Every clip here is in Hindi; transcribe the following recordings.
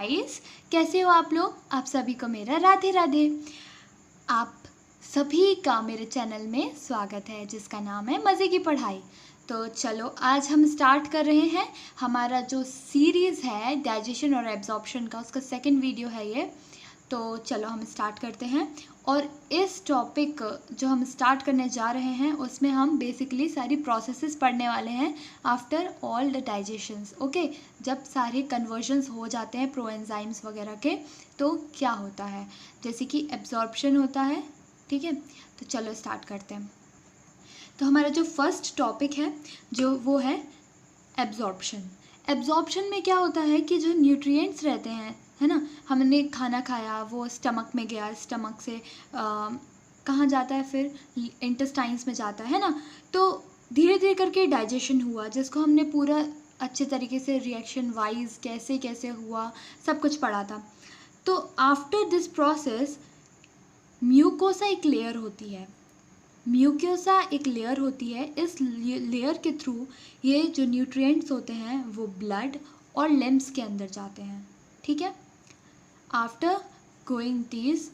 गाइस, कैसे हो आप लोग। आप सभी को मेरा राधे राधे। आप सभी का मेरे चैनल में स्वागत है जिसका नाम है मज़े की पढ़ाई। तो चलो आज हम स्टार्ट कर रहे हैं हमारा जो सीरीज़ है डाइजेशन और एब्जॉर्प्शन का, उसका सेकंड वीडियो है ये। तो चलो हम स्टार्ट करते हैं। और इस टॉपिक जो हम स्टार्ट करने जा रहे हैं उसमें हम बेसिकली सारी प्रोसेसेस पढ़ने वाले हैं after all the digestions. Okay, जब सारे कन्वर्जन्स हो जाते हैं प्रोएंजाइम्स वगैरह के तो क्या होता है, जैसे कि एब्जॉर्प्शन होता है। ठीक है, तो चलो स्टार्ट करते हैं। तो हमारा जो फर्स्ट टॉपिक है जो वो है एब्जॉर्प्शन। एब्जॉर्प्शन में क्या होता है कि जो न्यूट्रिएंट्स रहते हैं, है ना, हमने खाना खाया वो स्टमक में गया, स्टमक से कहाँ जाता है, फिर इंटेस्टाइन्स में जाता है ना। तो धीरे धीरे करके डाइजेशन हुआ जिसको हमने पूरा अच्छे तरीके से रिएक्शन वाइज कैसे कैसे हुआ सब कुछ पढ़ा था। तो आफ्टर दिस प्रोसेस म्यूकोसा एक लेयर होती है। म्यूकोसा एक लेयर होती है, इस लेयर के थ्रू ये जो न्यूट्रिएंट्स होते हैं वो ब्लड और लिम्स के अंदर जाते हैं। ठीक है, after going these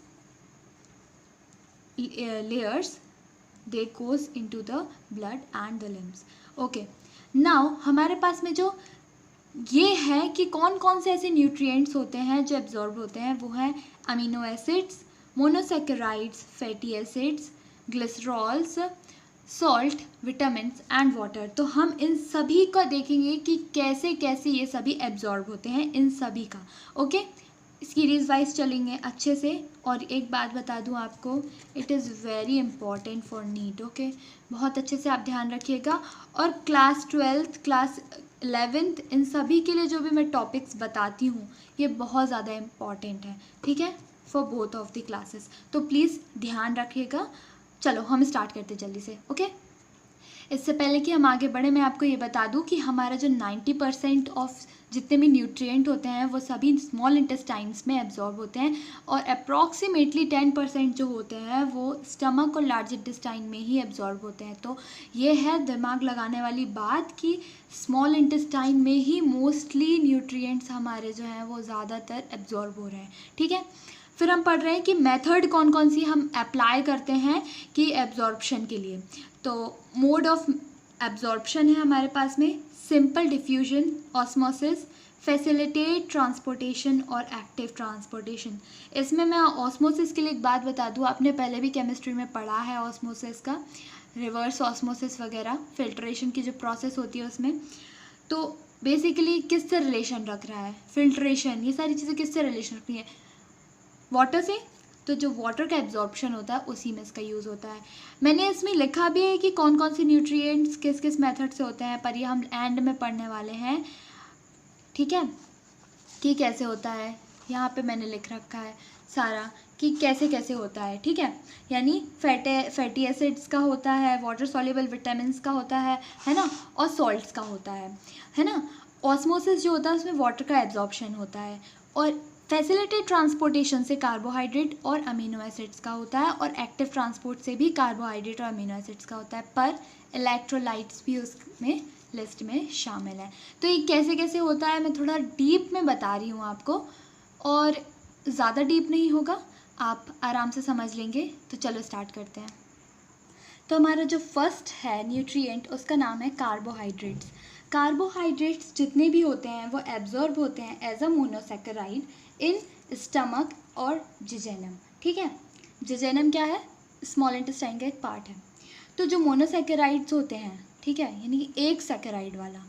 layers they goes into the blood and the limbs. Okay, now हमारे पास में जो ये है कि कौन कौन से ऐसे न्यूट्रिएंट्स होते हैं जो एब्जॉर्ब होते हैं, वो हैं amino acids, monosaccharides, fatty acids, glycerols, salt, vitamins and water. तो हम इन सभी का देखेंगे कि कैसे कैसे ये सभी एब्जॉर्ब होते हैं इन सभी का। ओके, सीरीज़ वाइज चलेंगे अच्छे से। और एक बात बता दूं आपको, it is very important for NEET. Okay, बहुत अच्छे से आप ध्यान रखिएगा। और क्लास 12th क्लास 11th इन सभी के लिए जो भी मैं टॉपिक्स बताती हूँ ये बहुत ज़्यादा इम्पॉर्टेंट है। ठीक है, for both of the classes, तो प्लीज़ ध्यान रखिएगा। चलो हम स्टार्ट करते जल्दी से। ओके, इससे पहले कि हम आगे बढ़े मैं आपको ये बता दूं कि हमारा जो 90% ऑफ जितने भी न्यूट्रिएंट होते हैं वो सभी स्मॉल इंटेस्टाइन्स में एब्जॉर्ब होते हैं और अप्रॉक्सीमेटली 10% जो होते हैं वो स्टमक और लार्ज इंटेस्टाइन में ही एब्जॉर्ब होते हैं। तो ये है दिमाग लगाने वाली बात कि स्मॉल इंटेस्टाइन में ही मोस्टली न्यूट्रिएंट्स हमारे जो हैं वो ज़्यादातर एब्जॉर्ब हो रहे हैं। ठीक है, फिर हम पढ़ रहे हैं कि मेथड कौन कौन सी हम अप्लाई करते हैं कि एब्जॉर्प्शन के लिए। तो मोड ऑफ एब्जॉर्प्शन है हमारे पास में simple diffusion, osmosis, facilitate transportation और एक्टिव ट्रांसपोर्टेशन। इसमें मैं ऑस्मोसिस के लिए एक बात बता दूं, आपने पहले भी केमिस्ट्री में पढ़ा है ऑस्मोसिस का, रिवर्स ऑस्मोसिस वगैरह, फिल्ट्रेशन की जो प्रोसेस होती है उसमें। तो बेसिकली किससे रिलेशन रख रहा है, फिल्ट्रेशन, ये सारी चीज़ें किससे रिलेशन रख रही है, वाटर से। तो जो वाटर का एब्जॉर्प्शन होता है उसी में इसका यूज़ होता है। मैंने इसमें लिखा भी है कि कौन कौन से न्यूट्रिएंट्स किस किस मेथड से होते हैं, पर ये हम एंड में पढ़ने वाले हैं। ठीक है, कि कैसे होता है, यहाँ पे मैंने लिख रखा है सारा कि कैसे कैसे होता है। ठीक है, यानी फैटी एसिड्स का होता है, वाटर सॉल्युबल विटामिन्स का होता है ना, और सॉल्ट्स का होता है ना। ऑस्मोसिस जो होता है उसमें वाटर का एब्जॉर्प्शन होता है। और फैसिलिटेट ट्रांसपोर्टेशन से कार्बोहाइड्रेट और अमीनो एसिड्स का होता है, और एक्टिव ट्रांसपोर्ट से भी कार्बोहाइड्रेट और अमीनो एसिड्स का होता है, पर इलेक्ट्रोलाइट्स भी उसमें लिस्ट में शामिल है। तो ये कैसे कैसे होता है मैं थोड़ा डीप में बता रही हूँ आपको, और ज़्यादा डीप नहीं होगा, आप आराम से समझ लेंगे। तो चलो स्टार्ट करते हैं। तो हमारा जो फर्स्ट है न्यूट्रिएंट उसका नाम है कार्बोहाइड्रेट्स। कार्बोहाइड्रेट्स जितने भी होते हैं वो एब्जॉर्ब होते हैं as a monosaccharide in stomach और जिजेनम। ठीक है, जिजेनम क्या है, स्मॉल इंटेस्टाइन का एक पार्ट है। तो जो मोनोसैकेराइड्स होते हैं, ठीक है, यानी कि एक सैकेराइड वाला,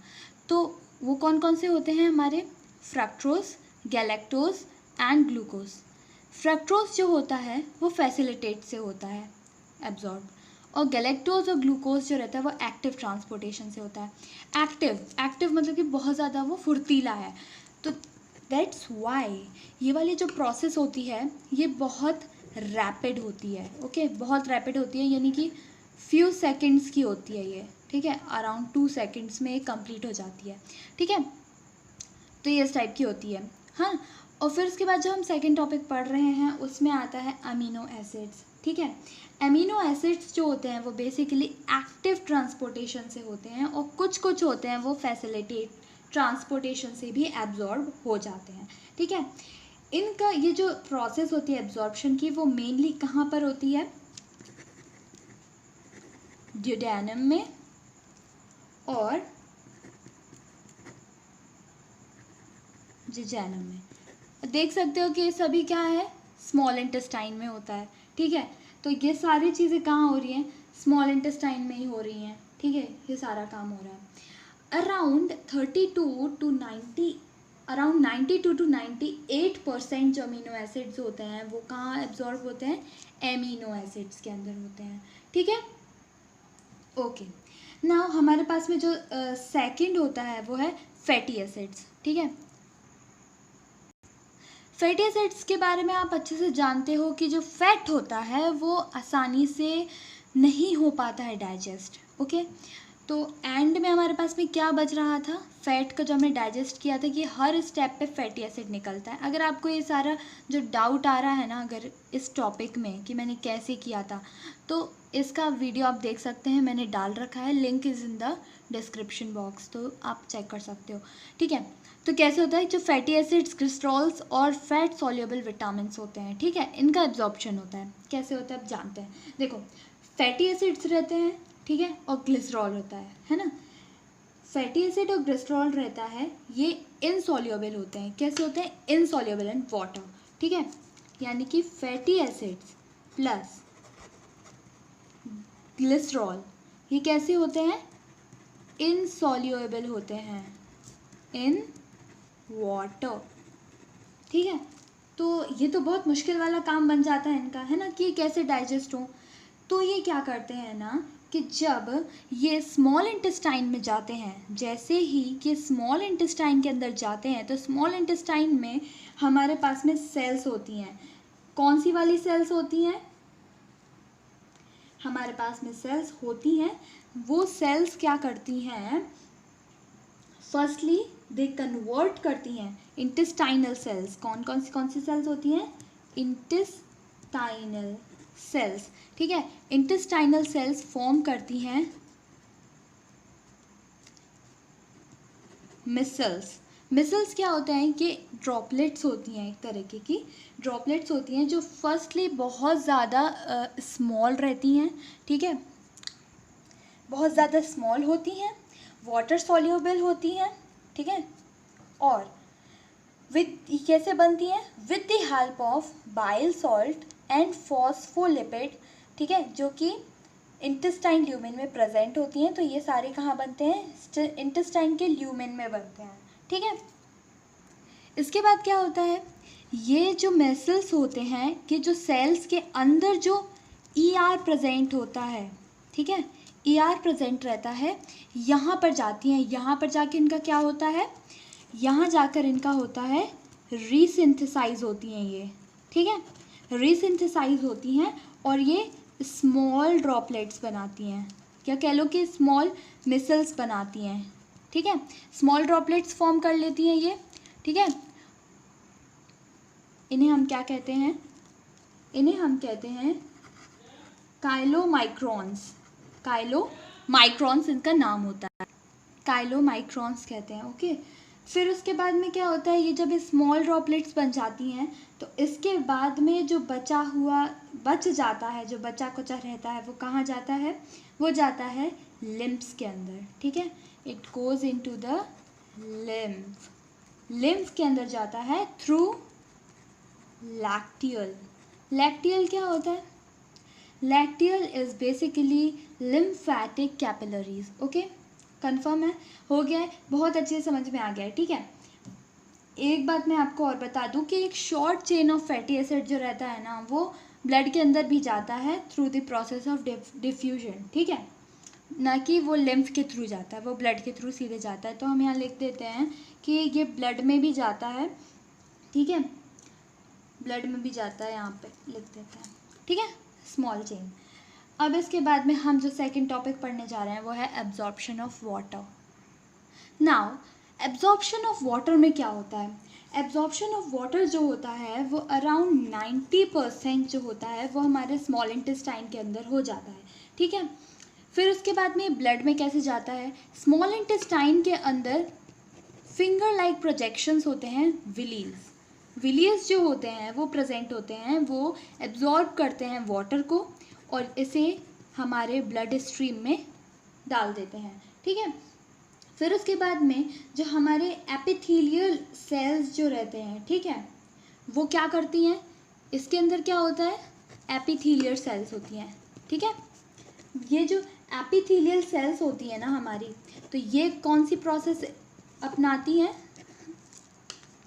तो वो कौन कौन से होते हैं हमारे, fructose, galactose and glucose. Fructose जो होता है वो फैसिलिटेट से होता है एब्जॉर्ब, और गैलेक्टोज और ग्लूकोज जो रहता है वो एक्टिव ट्रांसपोर्टेशन से होता है। एक्टिव मतलब कि बहुत ज़्यादा वो फुर्तीला है। तो दैट्स वाई ये वाली जो प्रोसेस होती है ये बहुत रैपिड होती है। ओके, बहुत रैपिड होती है, यानी कि फ्यू सेकंड्स की होती है ये। ठीक है, अराउंड 2 सेकंड्स में ये कंप्लीट हो जाती है। ठीक है, तो ये इस टाइप की होती है। हाँ, और फिर उसके बाद जो हम सेकंड टॉपिक पढ़ रहे हैं उसमें आता है अमीनो एसिड्स। ठीक है, अमीनो एसिड्स जो होते हैं वो बेसिकली एक्टिव ट्रांसपोर्टेशन से होते हैं, और कुछ कुछ होते हैं वो फैसिलिटेट ट्रांसपोर्टेशन से भी एब्जॉर्ब हो जाते हैं, ठीक है। इनका ये जो प्रोसेस होती है एब्जॉर्प्शन की, वो मेनली कहाँ पर होती है, ड्यूडेनम में और जेजैनम में। देख सकते हो कि ये सभी क्या है, स्मॉल इंटेस्टाइन में होता है, ठीक है। तो ये सारी चीज़ें कहाँ हो रही हैं, स्मॉल इंटेस्टाइन में ही हो रही हैं, ठीक है। ये सारा काम हो रहा है। अराउंड 92 to 98% जो अमीनो एसिड्स होते हैं वो कहाँ एब्जॉर्ब होते हैं, एमिनो एसिड्स के अंदर होते हैं, ठीक है। ओके, नाउ हमारे पास में जो सेकंड होता है वो है फैटी एसिड्स, ठीक है। फैटी एसिड्स के बारे में आप अच्छे से जानते हो कि जो फैट होता है वो आसानी से नहीं हो पाता है डाइजेस्ट, ओके। तो एंड में हमारे पास में क्या बच रहा था, फैट का जो हमने डाइजेस्ट किया था कि हर स्टेप पे फैटी एसिड निकलता है। अगर आपको ये सारा जो डाउट आ रहा है ना अगर इस टॉपिक में कि मैंने कैसे किया था, तो इसका वीडियो आप देख सकते हैं, मैंने डाल रखा है, link is in the description box, तो आप चेक कर सकते हो, ठीक है। तो कैसे होता है, जो फैटी एसिड्स, क्रिस्टॉल्स और फैट सॉल्युबल विटामिन्स होते हैं, ठीक है, इनका एब्जॉर्प्शन होता है। कैसे होता है आप जानते हैं, देखो फैटी एसिड्स रहते हैं, ठीक है, और ग्लिसरॉल होता है ना। फैटी एसिड और ग्लिसरॉल रहता है, ये इनसॉल्युबल होते हैं। कैसे होते हैं, इनसॉल्युबल इन वाटर, ठीक है। यानी कि फैटी एसिड्स प्लस ग्लिसरॉल ये कैसे होते हैं, इनसॉल्युबल होते हैं इन वाटर, ठीक है। तो ये तो बहुत मुश्किल वाला काम बन जाता है इनका, है ना, कि कैसे डाइजेस्ट हो। तो ये क्या करते हैं ना कि जब ये स्मॉल इंटेस्टाइन में जाते हैं, जैसे ही ये स्मॉल इंटेस्टाइन के अंदर जाते हैं, तो स्मॉल इंटेस्टाइन में हमारे पास में सेल्स होती हैं। कौन सी वाली सेल्स होती हैं, हमारे पास में सेल्स होती हैं, वो सेल्स क्या करती हैं, फर्स्टली दे कन्वर्ट करती हैं इंटेस्टाइनल सेल्स। कौन सी सेल्स होती हैं, इंटेस्टाइनल सेल्स, ठीक है। इंटेस्टाइनल सेल्स फॉर्म करती हैं मिसल्स। मिसल्स क्या होते हैं कि ड्रॉपलेट्स होती हैं, एक तरीके की ड्रॉपलेट्स होती हैं जो फर्स्टली बहुत ज़्यादा स्मॉल रहती हैं, ठीक है, बहुत ज़्यादा स्मॉल होती हैं, वाटर सॉल्युबल होती हैं, ठीक है, और विद कैसे बनती हैं, with the help of bile salt and phospholipid, ठीक है, जो कि इंटेस्टाइन ल्यूमेन में प्रेजेंट होती हैं। तो ये सारे कहाँ बनते हैं, इंटेस्टाइन के ल्यूमेन में बनते हैं, ठीक है। इसके बाद क्या होता है, ये जो मेसल्स होते हैं कि जो सेल्स के अंदर जो ER प्रेजेंट होता है, ठीक है, ER प्रेजेंट रहता है, यहाँ पर जाती हैं। यहाँ पर जाके इनका क्या होता है, यहाँ जाकर इनका होता है रीसिंथेसाइज होती हैं ये, ठीक है, रीसिंथेसाइज होती हैं और ये स्मॉल ड्रॉपलेट्स बनाती हैं। क्या कह लो कि स्मॉल मिसल्स बनाती हैं, ठीक है, स्मॉल ड्रॉपलेट्स फॉर्म कर लेती हैं ये, ठीक है। इन्हें हम क्या कहते हैं, इन्हें हम कहते हैं काइलोमाइक्रॉन्स। काइलोमाइक्रॉन्स इनका नाम होता है, काइलोमाइक्रॉन्स कहते हैं, ओके। फिर उसके बाद में क्या होता है, ये जब स्मॉल ड्रॉपलेट्स बन जाती हैं तो इसके बाद में जो बच जाता है, जो बचा कुचा रहता है, वो कहाँ जाता है, वो जाता है लिम्फ्स के अंदर, ठीक है। It goes into the lymph के अंदर जाता है थ्रू लैक्टियल। लैक्टियल क्या होता है, lacteal is basically lymphatic capillaries, okay, confirm है, हो गया है, बहुत अच्छे से समझ में आ गया है, ठीक है। एक बात मैं आपको और बता दूं कि एक short chain of fatty acid जो रहता है ना, वो ब्लड के अंदर भी जाता है through the process of diffusion, ठीक है, ना कि वो लिम्फ के थ्रू जाता है, वो ब्लड के थ्रू सीधे जाता है। तो हम यहाँ लिख देते हैं कि ये ब्लड में भी जाता है, ठीक है, ब्लड में भी जाता है, यहाँ पे लिख देते हैं, ठीक है, स्मॉल चेन। अब इसके बाद में हम जो सेकंड टॉपिक पढ़ने जा रहे हैं वो है absorption of water. Now absorption of water में क्या होता है, एब्जॉर्प्शन ऑफ वाटर जो होता है वो अराउंड 90% जो होता है वो हमारे स्मॉल इंटेस्टाइन के अंदर हो जाता है, ठीक है। फिर उसके बाद में ब्लड में कैसे जाता है, स्मॉल इंटेस्टाइन के अंदर फिंगर लाइक प्रोजेक्शंस होते हैं विलीज। विलीज जो होते हैं वो प्रेजेंट होते हैं, वो एब्जॉर्ब करते हैं वाटर को और इसे हमारे ब्लड स्ट्रीम में डाल देते हैं, ठीक है। फिर उसके बाद में जो हमारे एपिथेलियल सेल्स जो रहते हैं, ठीक है, वो क्या करती हैं, इसके अंदर क्या होता है, एपिथेलियल सेल्स होती हैं, ठीक है। ये जो एपिथेलियल सेल्स होती है ना हमारी, तो ये कौन सी प्रोसेस अपनाती हैं,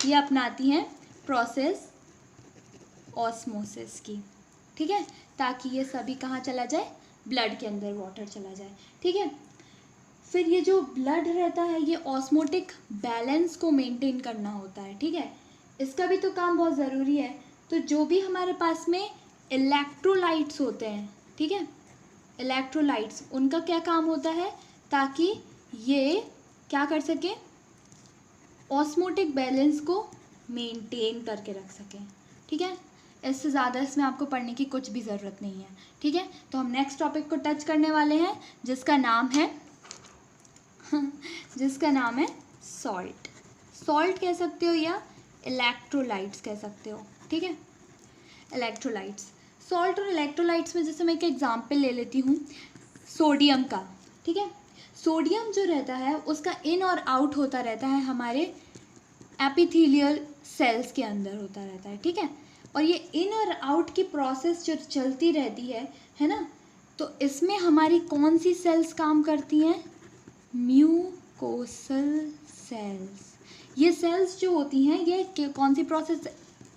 ये अपनाती हैं प्रोसेस ऑस्मोसिस की, ठीक है, ताकि ये सभी कहाँ चला जाए, ब्लड के अंदर वाटर चला जाए, ठीक है। फिर ये जो ब्लड रहता है ये ऑस्मोटिक बैलेंस को मेंटेन करना होता है, ठीक है, इसका भी तो काम बहुत ज़रूरी है। तो जो भी हमारे पास में इलेक्ट्रोलाइट्स होते हैं, ठीक है, इलेक्ट्रोलाइट्स, उनका क्या काम होता है, ताकि ये क्या कर सके, ऑस्मोटिक बैलेंस को मेंटेन करके रख सकें, ठीक है। इससे ज़्यादा इसमें आपको पढ़ने की कुछ भी ज़रूरत नहीं है, ठीक है। तो हम नेक्स्ट टॉपिक को टच करने वाले हैं जिसका नाम है सॉल्ट। सॉल्ट कह सकते हो या इलेक्ट्रोलाइट्स कह सकते हो, ठीक है, इलेक्ट्रोलाइट्स। सॉल्ट और इलेक्ट्रोलाइट्स में जैसे मैं एक एग्जांपल ले लेती हूँ सोडियम का, ठीक है। सोडियम जो रहता है उसका इन और आउट होता रहता है हमारे एपिथेलियल सेल्स के अंदर होता रहता है, ठीक है। और ये इन और आउट की प्रोसेस जो चलती रहती है ना, तो इसमें हमारी कौन सी सेल्स काम करती हैं, म्यूकोसल सेल्स। ये सेल्स जो होती हैं ये कौन सी प्रोसेस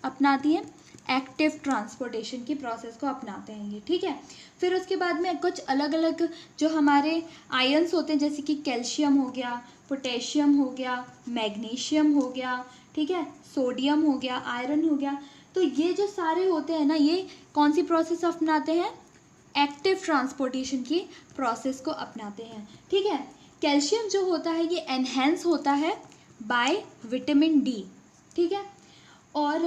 अपनाती हैं, एक्टिव ट्रांसपोर्टेशन की प्रोसेस को अपनाते हैं ये, ठीक है। फिर उसके बाद में कुछ अलग अलग जो हमारे आयन्स होते हैं जैसे कि कैल्शियम हो गया, पोटेशियम हो गया, मैग्नीशियम हो गया, ठीक है, सोडियम हो गया, आयरन हो गया, तो ये जो सारे होते हैं ना ये कौन सी प्रोसेस अपनाते हैं, एक्टिव ट्रांसपोर्टेशन की प्रोसेस को अपनाते हैं, ठीक है। कैल्शियम जो होता है ये एनहेंस होता है बाय विटामिन डी, ठीक है। और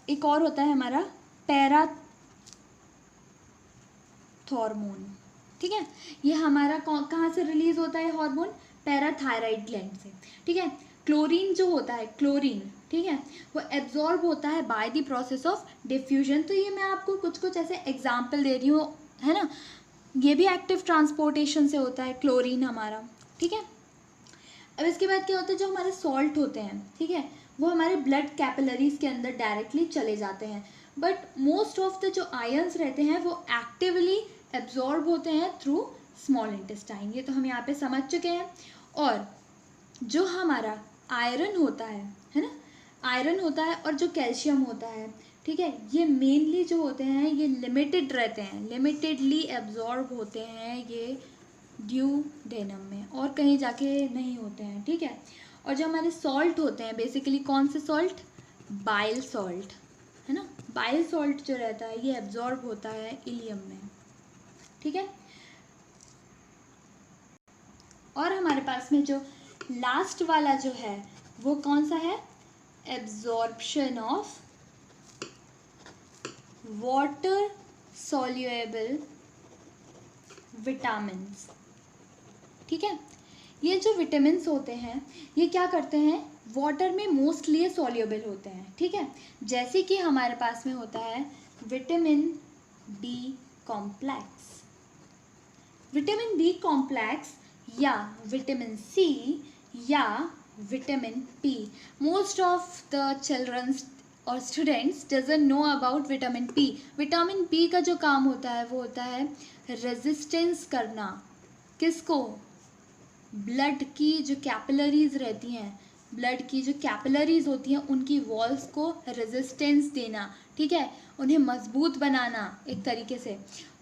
एक और होता है हमारा पैराथॉर्मोन, ठीक है, ये हमारा कहाँ से रिलीज होता है हार्मोन, पैराथायराइड ग्लैंड से, ठीक है। क्लोरीन जो होता है, क्लोरीन, ठीक है, वो एब्जॉर्ब होता है by the process of diffusion. तो ये मैं आपको कुछ कुछ ऐसे एग्जाम्पल दे रही हूँ, है ना, ये भी एक्टिव ट्रांसपोर्टेशन से होता है क्लोरीन हमारा, ठीक है। अब इसके बाद क्या होता है, जो हमारे सॉल्ट होते हैं, ठीक है, वो हमारे ब्लड कैपिलरीज के अंदर डायरेक्टली चले जाते हैं, बट मोस्ट ऑफ द जो आयंस रहते हैं वो एक्टिवली एब्जॉर्ब होते हैं थ्रू स्मॉल इंटेस्टाइन, ये तो हम यहाँ पे समझ चुके हैं। और जो हमारा आयरन होता है ना, आयरन होता है और जो कैल्शियम होता है, ठीक है, ये मेनली जो होते हैं ये लिमिटेड रहते हैं, लिमिटेडली एब्जॉर्ब होते हैं ये ड्यूडेनम में, और कहीं जाके नहीं होते हैं, ठीक है। और जो हमारे सॉल्ट होते हैं बेसिकली कौन से सॉल्ट, बाइल सॉल्ट, है ना, बाइल सॉल्ट जो रहता है ये एब्जॉर्ब होता है इलियम में, ठीक है। और हमारे पास में जो लास्ट वाला जो है वो कौन सा है, एब्जॉर्प्शन ऑफ वाटर सॉल्युएबल विटामिन्स, ठीक है। ये जो विटामिन्स होते हैं ये क्या करते हैं, वाटर में मोस्टली ये सॉल्युएबल होते हैं, ठीक है। जैसे कि हमारे पास में होता है vitamin B complex, vitamin B complex या विटामिन सी या vitamin P. Most of the childrens और students doesn't know about vitamin P. Vitamin P का जो काम होता है वो होता है रेजिस्टेंस करना, किसको, ब्लड की जो कैपिलरीज रहती हैं, ब्लड की जो कैपिलरीज होती हैं उनकी वॉल्स को रेजिस्टेंस देना, ठीक है, उन्हें मजबूत बनाना एक तरीके से,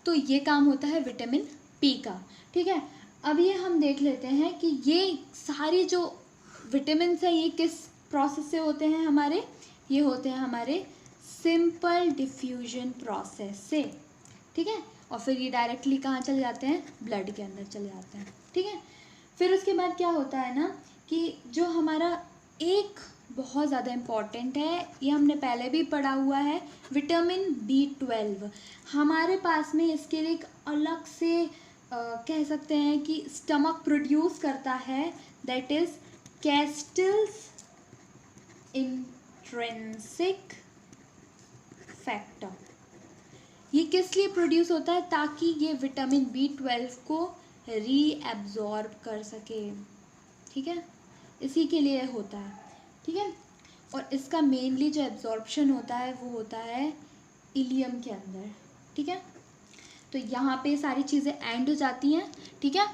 तो ये काम होता है विटामिन पी का, ठीक है। अब ये हम देख लेते हैं कि ये सारी जो विटामिन्स हैं ये किस प्रोसेस से होते हैं हमारे, ये होते हैं हमारे सिंपल डिफ्यूजन प्रोसेस से, ठीक है। और फिर ये डायरेक्टली कहाँ चले जाते हैं, ब्लड के अंदर चले जाते हैं, ठीक है। फिर उसके बाद क्या होता है ना कि जो हमारा एक बहुत ज़्यादा इम्पॉर्टेंट है, ये हमने पहले भी पढ़ा हुआ है, विटामिन B12 हमारे पास में इसके लिए एक अलग से कह सकते हैं कि स्टमक प्रोड्यूस करता है, दैट इज़ कैस्टल्स इंट्रिंसिक फैक्टर, ये किस लिए प्रोड्यूस होता है? ताकि ये विटामिन B12 को रीएब्जॉर्ब कर सके, ठीक है, इसी के लिए होता है, ठीक है। और इसका मेनली जो एब्जॉर्प्शन होता है वो होता है इलियम के अंदर, ठीक है। तो यहाँ पे सारी चीज़ें एंड हो जाती हैं, ठीक है।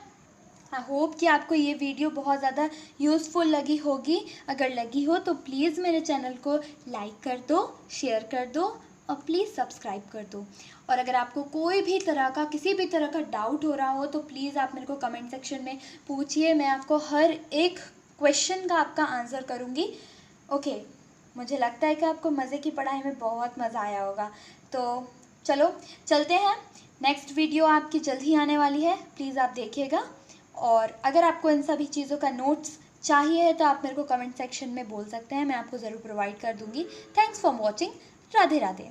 आई होप कि आपको ये वीडियो बहुत ज़्यादा यूज़फुल लगी होगी। अगर लगी हो तो प्लीज़ मेरे चैनल को लाइक कर दो, शेयर कर दो और प्लीज़ सब्सक्राइब कर दो। और अगर आपको कोई भी तरह का, किसी भी तरह का डाउट हो रहा हो तो प्लीज़ आप मेरे को कमेंट सेक्शन में पूछिए, मैं आपको हर एक क्वेश्चन का आपका आंसर करूँगी। ओके, मुझे लगता है कि आपको मज़े की पढ़ाई में बहुत मज़ा आया होगा। तो चलो चलते हैं, नेक्स्ट वीडियो आपकी जल्द ही आने वाली है, प्लीज़ आप देखिएगा। और अगर आपको इन सभी चीज़ों का नोट्स चाहिए है तो आप मेरे को कमेंट सेक्शन में बोल सकते हैं, मैं आपको ज़रूर प्रोवाइड कर दूँगी। Thanks for watching. Radhe Radhe.